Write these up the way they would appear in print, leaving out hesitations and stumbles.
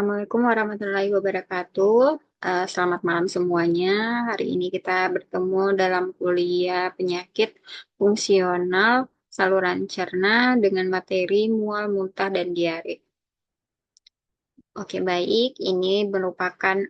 Assalamualaikum warahmatullahi wabarakatuh. Selamat malam semuanya. Hari ini kita bertemu dalam kuliah penyakit fungsional saluran cerna dengan materi mual, muntah, dan diare. Oke, baik. Ini merupakan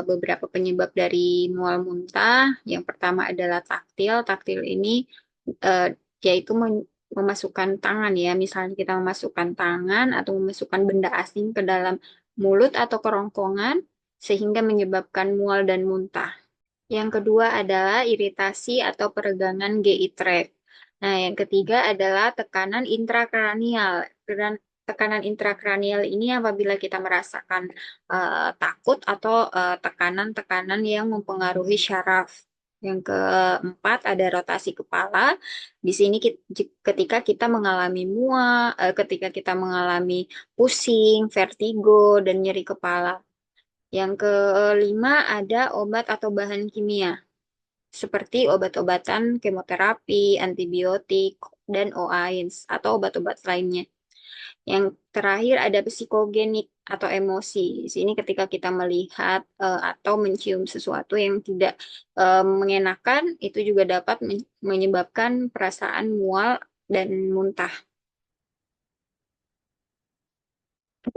beberapa penyebab dari mual muntah. Yang pertama adalah taktil. Taktil ini eh, yaitu memasukkan tangan ya. Misalnya kita memasukkan tangan atau memasukkan benda asing ke dalam mulut atau kerongkongan sehingga menyebabkan mual dan muntah. Yang kedua adalah iritasi atau peregangan GI tract. Nah, yang ketiga adalah tekanan intrakranial. Tekanan intrakranial ini apabila kita merasakan takut atau tekanan-tekanan yang mempengaruhi syaraf. Yang keempat ada rotasi kepala. Di sini ketika kita mengalami mual, ketika kita mengalami pusing, vertigo, dan nyeri kepala. Yang kelima ada obat atau bahan kimia, seperti obat-obatan kemoterapi, antibiotik, dan OAINS atau obat-obat lainnya. Yang terakhir ada psikogenik atau emosi. Di sini ketika kita melihat atau mencium sesuatu yang tidak mengenakan, itu juga dapat menyebabkan perasaan mual dan muntah.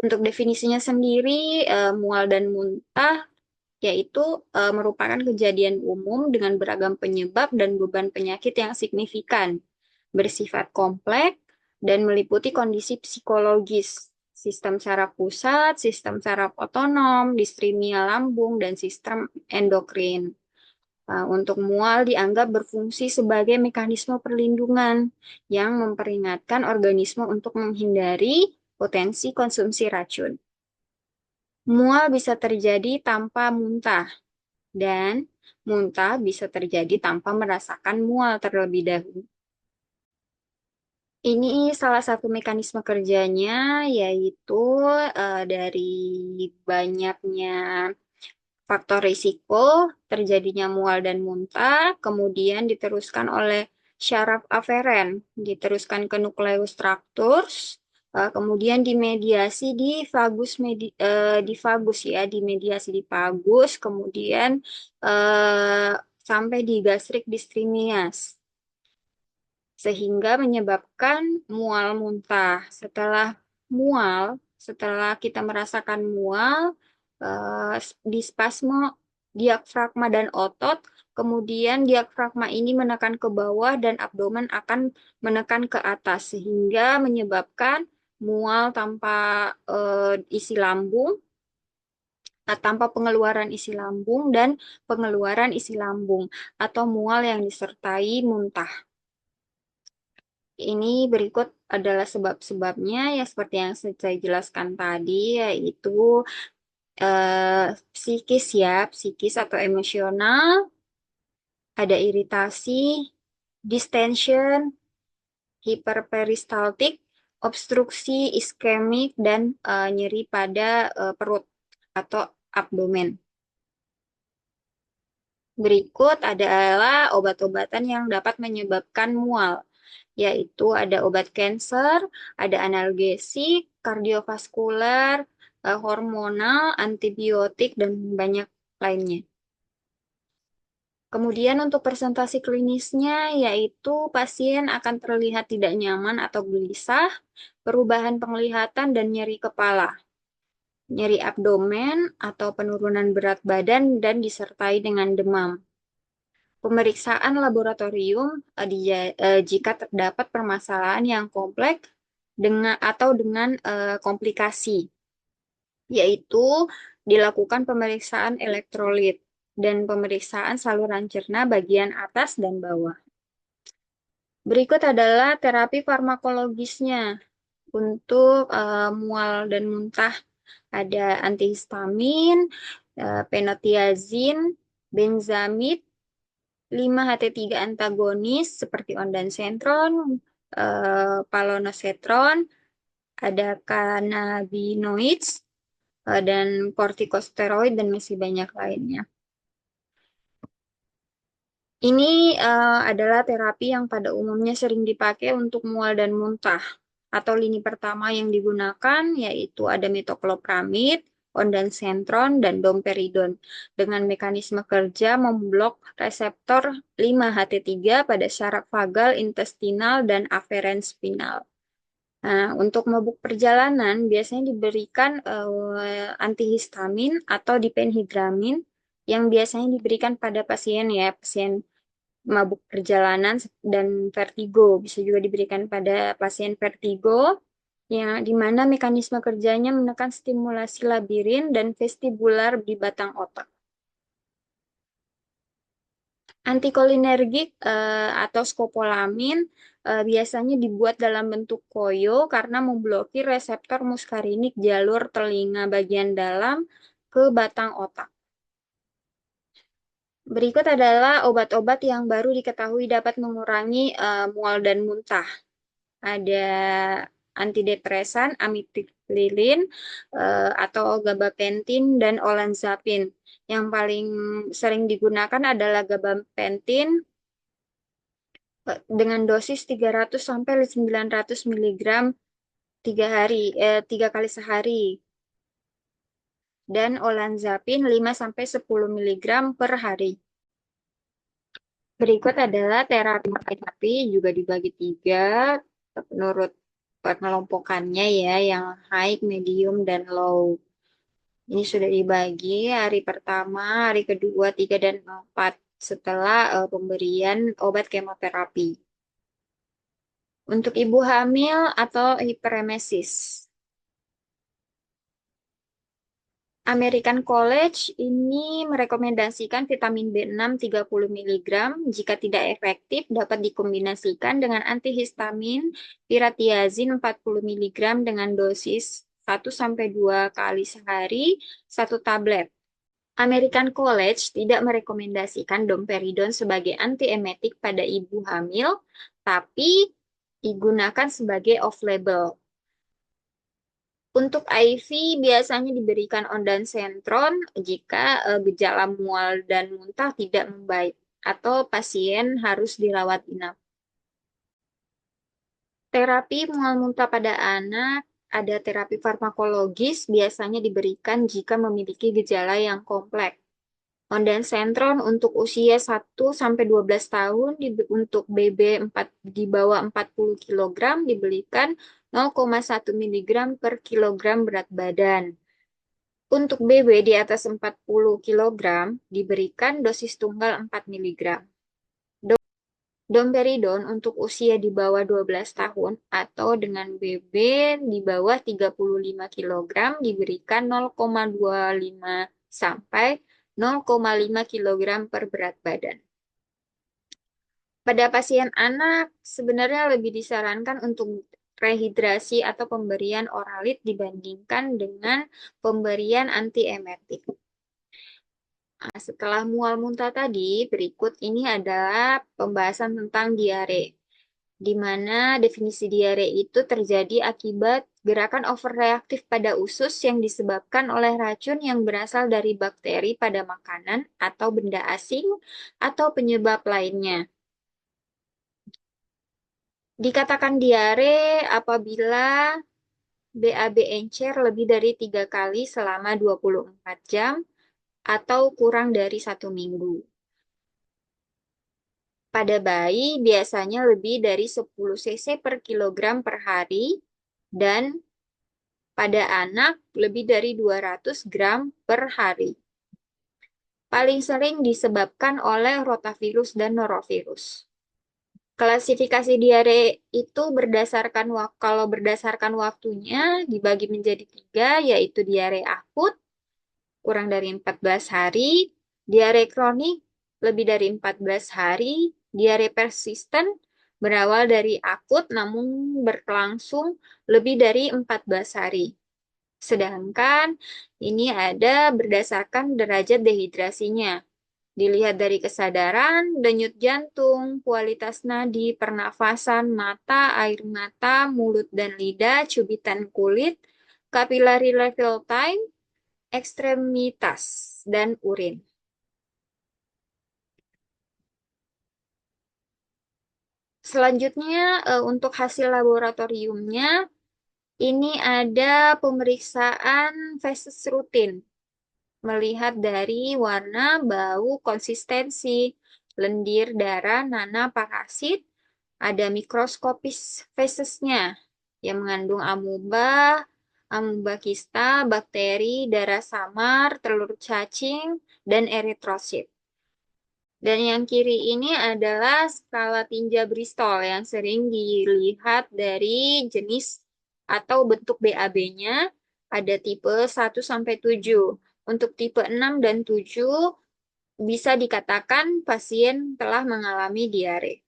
Untuk definisinya sendiri, mual dan muntah yaitu merupakan kejadian umum dengan beragam penyebab dan beban penyakit yang signifikan, bersifat kompleks, dan meliputi kondisi psikologis, sistem saraf pusat, sistem saraf otonom, distremia lambung, dan sistem endokrin. Untuk mual dianggap berfungsi sebagai mekanisme perlindungan yang memperingatkan organisme untuk menghindari potensi konsumsi racun. Mual bisa terjadi tanpa muntah, dan muntah bisa terjadi tanpa merasakan mual terlebih dahulu. Ini salah satu mekanisme kerjanya, yaitu dari banyaknya faktor risiko terjadinya mual dan muntah, kemudian diteruskan oleh syaraf aferen, diteruskan ke nukleus tractus, kemudian dimediasi di vagus ya, dimediasi di vagus, kemudian sampai di gastrik distrimias sehingga menyebabkan mual muntah. Mual, setelah kita merasakan mual, di spasme diafragma dan otot, kemudian diafragma ini menekan ke bawah dan abdomen akan menekan ke atas sehingga menyebabkan mual tanpa isi lambung, tanpa pengeluaran isi lambung dan pengeluaran isi lambung atau mual yang disertai muntah. Ini berikut adalah sebab-sebabnya ya seperti yang saya jelaskan tadi, yaitu psikis ya, psikis atau emosional, ada iritasi, distension, hiperperistaltik, obstruksi iskemik, dan nyeri pada perut atau abdomen. Berikut adalah obat-obatan yang dapat menyebabkan mual, yaitu ada obat kanker, ada analgesik, kardiovaskular, hormonal, antibiotik, dan banyak lainnya. Kemudian untuk presentasi klinisnya, yaitu pasien akan terlihat tidak nyaman atau gelisah, perubahan penglihatan, dan nyeri kepala, nyeri abdomen, atau penurunan berat badan, dan disertai dengan demam. Pemeriksaan laboratorium jika terdapat permasalahan yang kompleks dengan komplikasi, yaitu dilakukan pemeriksaan elektrolit dan pemeriksaan saluran cerna bagian atas dan bawah. Berikut adalah terapi farmakologisnya untuk mual dan muntah. Ada antihistamin, penotiazin, benzamid, 5-HT3 antagonis seperti ondansetron, palonosetron, ada cannabinoids, dan kortikosteroid, dan masih banyak lainnya. Ini adalah terapi yang pada umumnya sering dipakai untuk mual dan muntah. Atau lini pertama yang digunakan yaitu ada metoclopramid, ondansetron, dan domperidon dengan mekanisme kerja memblok reseptor 5-HT3 pada syaraf vagal, intestinal, dan aferens spinal. Nah, untuk mabuk perjalanan biasanya diberikan antihistamin atau diphenhidramin yang biasanya diberikan pada pasien ya, pasien mabuk perjalanan dan vertigo. Bisa juga diberikan pada pasien vertigo, ya, di mana mekanisme kerjanya menekan stimulasi labirin dan vestibular di batang otak. Antikolinergik atau skopolamin biasanya dibuat dalam bentuk koyo karena memblokir reseptor muskarinik jalur telinga bagian dalam ke batang otak. Berikut adalah obat-obat yang baru diketahui dapat mengurangi mual dan muntah. Ada antidepresan, amitriptylin, atau gabapentin dan olanzapin. Yang paling sering digunakan adalah gabapentin dengan dosis 300 sampai 900 miligram 3 kali sehari dan olanzapin 5 sampai 10 miligram per hari. Berikut adalah terapi juga dibagi tiga menurut pengelompokannya ya, yang high, medium, dan low. Ini sudah dibagi hari pertama, hari kedua, tiga, dan empat setelah pemberian obat kemoterapi. Untuk ibu hamil atau hiperemesis. American College ini merekomendasikan vitamin B6 30 miligram. Jika tidak efektif, dapat dikombinasikan dengan antihistamin piratiazin 40 miligram dengan dosis 1-2 kali sehari, 1 tablet. American College tidak merekomendasikan domperidon sebagai antiemetik pada ibu hamil, tapi digunakan sebagai off-label. Untuk IV biasanya diberikan ondansetron jika gejala mual dan muntah tidak membaik atau pasien harus dirawat inap. Terapi mual muntah pada anak, ada terapi farmakologis biasanya diberikan jika memiliki gejala yang kompleks. Ondansetron untuk usia 1-12 tahun untuk BB 4, di bawah 40 kilogram diberikan 0,1 miligram per kilogram berat badan. Untuk BB di atas 40 kilogram diberikan dosis tunggal 4 miligram. Domperidon untuk usia di bawah 12 tahun atau dengan BB di bawah 35 kilogram diberikan 0,25 sampai 0,5 kilogram per berat badan. Pada pasien anak, sebenarnya lebih disarankan untuk rehidrasi atau pemberian oralit dibandingkan dengan pemberian antiemetik. Nah, setelah mual muntah tadi, berikut ini adalah pembahasan tentang diare, di mana definisi diare itu terjadi akibat gerakan overreaktif pada usus yang disebabkan oleh racun yang berasal dari bakteri pada makanan atau benda asing atau penyebab lainnya. Dikatakan diare apabila BAB encer lebih dari 3 kali selama 24 jam atau kurang dari 1 minggu. Pada bayi biasanya lebih dari 10 cc per kilogram per hari dan pada anak lebih dari 200 gram per hari. Paling sering disebabkan oleh rotavirus dan norovirus. Klasifikasi diare itu kalau berdasarkan waktunya dibagi menjadi 3, yaitu diare akut kurang dari 14 hari, diare kronik lebih dari 14 hari, diare persisten berawal dari akut namun berlangsung lebih dari 14 hari. Sedangkan ini ada berdasarkan derajat dehidrasinya. Dilihat dari kesadaran, denyut jantung, kualitas nadi, pernafasan, mata, air mata, mulut dan lidah, cubitan kulit, capillary level time, ekstremitas, dan urin. Selanjutnya, untuk hasil laboratoriumnya, Ini ada pemeriksaan feses rutin. Melihat dari warna, bau, konsistensi, lendir, darah, nanah, parasit, ada mikroskopis fesesnya yang mengandung amuba, amuba kista, bakteri, darah samar, telur cacing, dan eritrosit. Dan yang kiri ini adalah skala tinja Bristol yang sering dilihat dari jenis atau bentuk BAB-nya. Ada tipe 1 sampai 7. Untuk tipe 6 dan 7 bisa dikatakan pasien telah mengalami diare.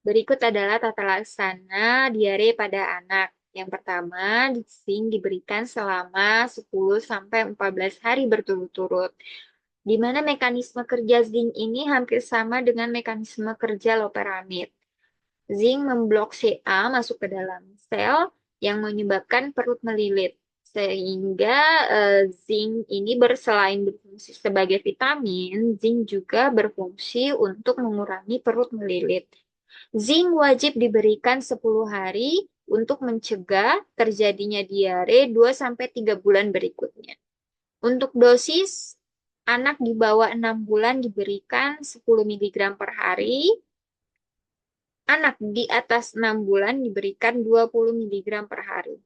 Berikut adalah tata laksana diare pada anak. Yang pertama, zinc diberikan selama 10 sampai 14 hari berturut-turut. Di mana mekanisme kerja zinc ini hampir sama dengan mekanisme kerja loperamid. Zinc memblok Ca masuk ke dalam sel yang menyebabkan perut melilit. Sehingga zinc ini selain berfungsi sebagai vitamin, zinc juga berfungsi untuk mengurangi perut melilit. Zinc wajib diberikan 10 hari untuk mencegah terjadinya diare 2 sampai 3 bulan berikutnya. Untuk dosis, anak di bawah 6 bulan diberikan 10 mg per hari, anak di atas 6 bulan diberikan 20 mg per hari.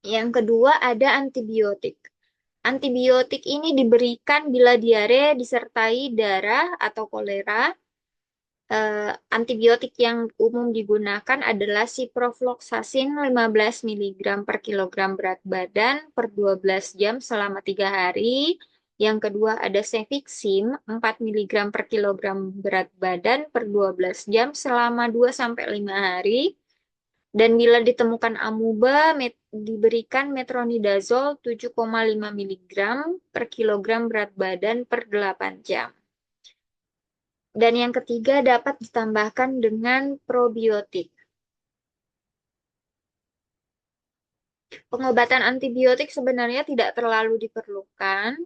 Yang kedua ada antibiotik. Antibiotik ini diberikan bila diare disertai darah atau kolera. Antibiotik yang umum digunakan adalah ciprofloxacin 15 mg per kilogram berat badan per 12 jam selama 3 hari. Yang kedua ada cefixim 4 mg per kilogram berat badan per 12 jam selama 2 sampai 5 hari. Dan bila ditemukan amuba, diberikan metronidazol 7,5 mg per kilogram berat badan per 8 jam. Dan yang ketiga dapat ditambahkan dengan probiotik. Pengobatan antibiotik sebenarnya tidak terlalu diperlukan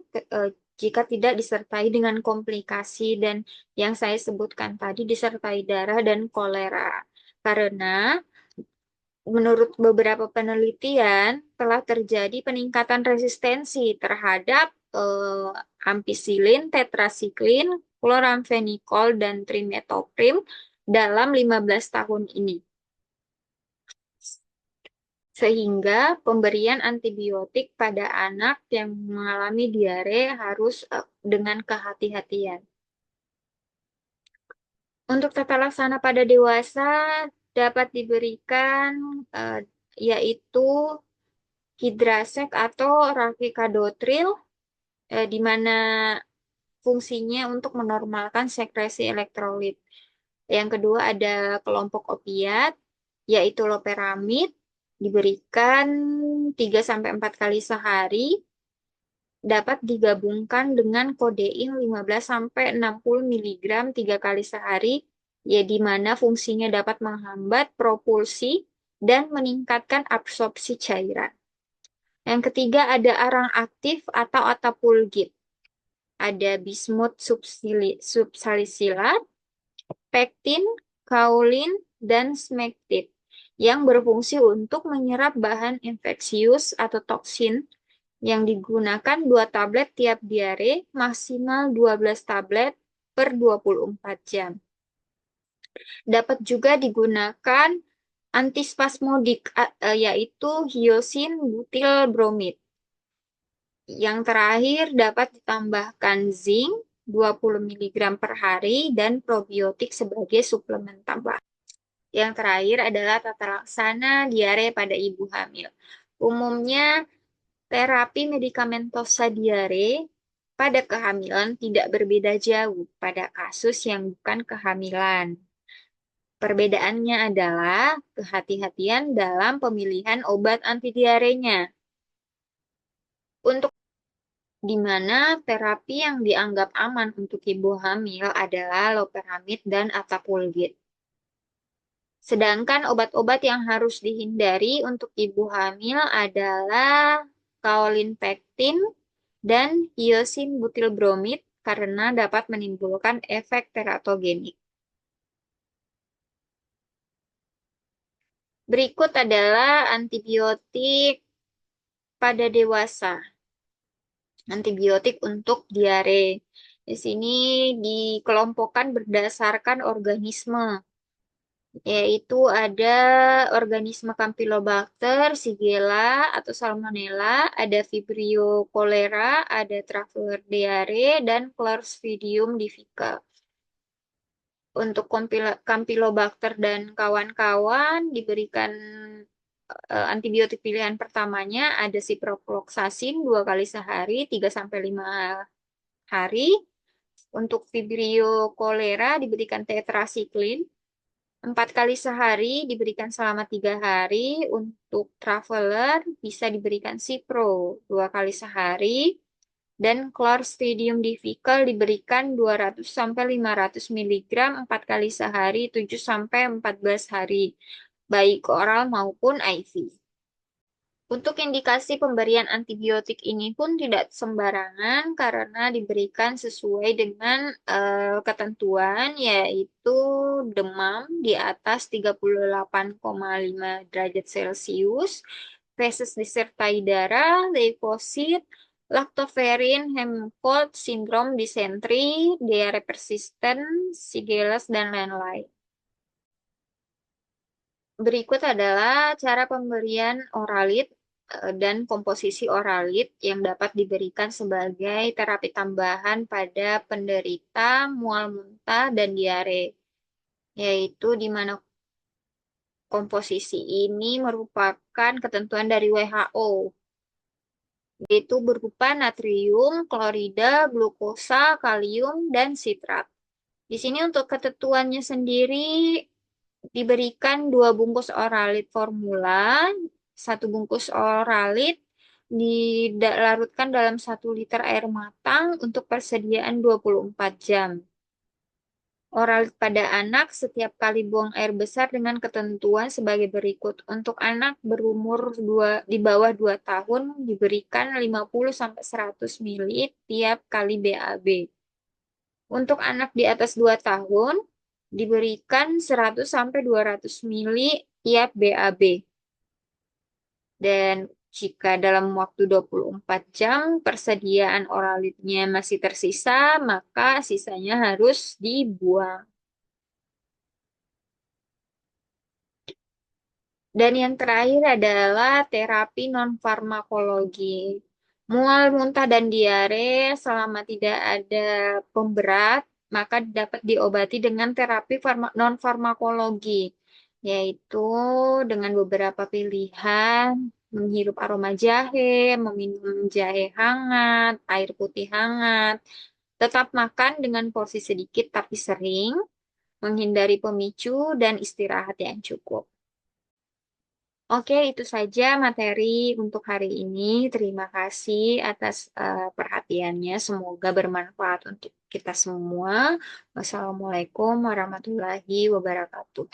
jika tidak disertai dengan komplikasi dan yang saya sebutkan tadi disertai darah dan kolera. Karena menurut beberapa penelitian telah terjadi peningkatan resistensi terhadap ampicillin, tetrasiklin, kloramfenikol, dan trimetoprim dalam 15 tahun ini. Sehingga pemberian antibiotik pada anak yang mengalami diare harus dengan kehati-hatian. Untuk tata laksana pada dewasa dapat diberikan yaitu hidrasek atau rafikadotril di mana fungsinya untuk menormalkan sekresi elektrolit. Yang kedua ada kelompok opiat yaitu loperamid diberikan 3-4 kali sehari, dapat digabungkan dengan kodein 15-60 mg 3 kali sehari, ya di mana fungsinya dapat menghambat propulsi dan meningkatkan absorpsi cairan. Yang ketiga ada arang aktif atau atapulgit. Ada bismut subsalicilat, pektin, kaolin, dan smektit yang berfungsi untuk menyerap bahan infeksius atau toksin yang digunakan 2 tablet tiap diare, maksimal 12 tablet per 24 jam. Dapat juga digunakan antispasmodik, yaitu hyosin butil bromid. Yang terakhir dapat ditambahkan zinc 20 mg per hari dan probiotik sebagai suplemen tambahan. Yang terakhir adalah tata laksana diare pada ibu hamil. Umumnya terapi medikamentosa diare pada kehamilan tidak berbeda jauh pada kasus yang bukan kehamilan. Perbedaannya adalah kehati-hatian dalam pemilihan obat antidiarenya. Untuk di mana terapi yang dianggap aman untuk ibu hamil adalah loperamid dan atapulgit. Sedangkan obat-obat yang harus dihindari untuk ibu hamil adalah kaolin pektin dan hyosin butil bromid karena dapat menimbulkan efek teratogenik. Berikut adalah antibiotik pada dewasa. Antibiotik untuk diare. Di sini dikelompokkan berdasarkan organisme, yaitu ada organisme Campylobacter, Shigella atau Salmonella, ada Vibrio cholera, ada Traveler diare, dan Clostridium difficile. Untuk Campylobacter dan kawan-kawan diberikan antibiotik pilihan pertamanya ada ciprofloxacin 2 kali sehari, 3 sampai 5 hari. Untuk Vibrio cholera diberikan tetracycline 4 kali sehari, diberikan selama 3 hari. Untuk Traveler bisa diberikan Cipro 2 kali sehari. Dan Clostridium difficile diberikan 200 sampai 500 mg 4 kali sehari, 7 sampai 14 hari, baik oral maupun IV. Untuk indikasi pemberian antibiotik ini pun tidak sembarangan karena diberikan sesuai dengan ketentuan, yaitu demam di atas 38,5 derajat Celcius, feses disertai darah, leukosit, lactoferrin, Hemocold, sindrom disentri, diare persisten, Shigella, dan lain-lain. Berikut adalah cara pemberian oralit dan komposisi oralit yang dapat diberikan sebagai terapi tambahan pada penderita mual muntah dan diare, yaitu di mana komposisi ini merupakan ketentuan dari WHO, yaitu berupa natrium, klorida, glukosa, kalium, dan sitrat. Di sini untuk ketentuannya sendiri diberikan 2 bungkus oralit formula, 1 bungkus oralit dilarutkan dalam 1 liter air matang untuk persediaan 24 jam. Oralit pada anak setiap kali buang air besar dengan ketentuan sebagai berikut. Untuk anak berumur di bawah 2 tahun diberikan 50-100 ml tiap kali BAB. Untuk anak di atas 2 tahun diberikan 100-200 ml tiap BAB. Dan jika dalam waktu 24 jam persediaan oralitnya masih tersisa, maka sisanya harus dibuang. Dan yang terakhir adalah terapi non-farmakologi. Mual, muntah, dan diare selama tidak ada pemberat, maka dapat diobati dengan terapi non-farmakologi, yaitu dengan beberapa pilihan, menghirup aroma jahe, meminum jahe hangat, air putih hangat, tetap makan dengan porsi sedikit tapi sering, menghindari pemicu, dan istirahat yang cukup. Oke, itu saja materi untuk hari ini. Terima kasih atas perhatiannya. Semoga bermanfaat untuk kita semua. Wassalamualaikum warahmatullahi wabarakatuh.